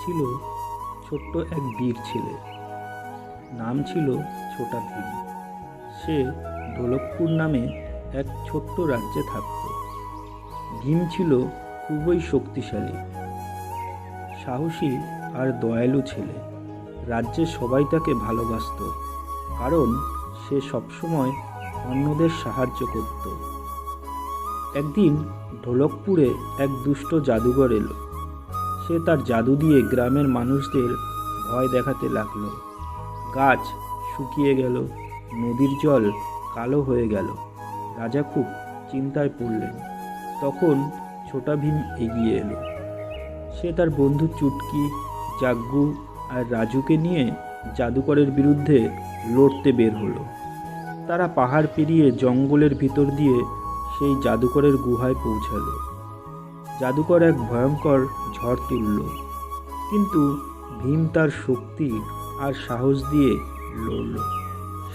ছিল ছোট্ট এক বীর ছেলে, নাম ছিল ছোটা ভীম। সে ঢোলকপুর নামে এক ছোট্ট রাজ্যে থাকত। ভীম ছিল খুবই শক্তিশালী, সাহসী আর দয়ালু ছেলে। রাজ্যে সবাই তাকে ভালোবাসত, কারণ সে সবসময় অন্যদের সাহায্য করত। একদিন ঢোলকপুরে এক দুষ্ট জাদুঘর এলো। সে তার জাদু দিয়ে গ্রামের মানুষদের ভয় দেখাতে লাগলো। গাছ শুকিয়ে গেল, নদীর জল কালো হয়ে গেল। রাজা খুব চিন্তায় পড়লেন। তখন ছোটা ভীম এগিয়ে এলো। সে তার বন্ধু চুটকি, জাগ্গু আর রাজুকে নিয়ে জাদুকরের বিরুদ্ধে লড়তে বের হলো। তারা পাহাড় পেরিয়ে জঙ্গলের ভিতর দিয়ে সেই জাদুকরের গুহায় পৌঁছালো। জাদুকর এক ভয়ঙ্কর ঝড় তুলল, কিন্তু ভীম তার শক্তি আর সাহস দিয়ে লড়ল।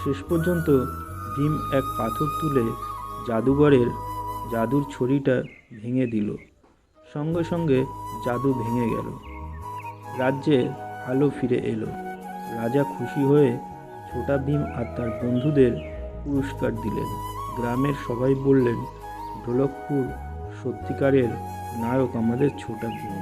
শেষ পর্যন্ত ভীম এক পাথর তুলে জাদুকরের জাদুর ছড়িটা ভেঙে দিল। সঙ্গে সঙ্গে জাদু ভেঙে গেল। রাজ্যে আলো ফিরে এলো। রাজা খুশি হয়ে ছোটা ভীম আর তার বন্ধুদের পুরস্কার দিলেন। গ্রামের সবাই বললেন, ঢোলকপুর সত্যিকারের নায়ক আমাদের ছোটা ভীম।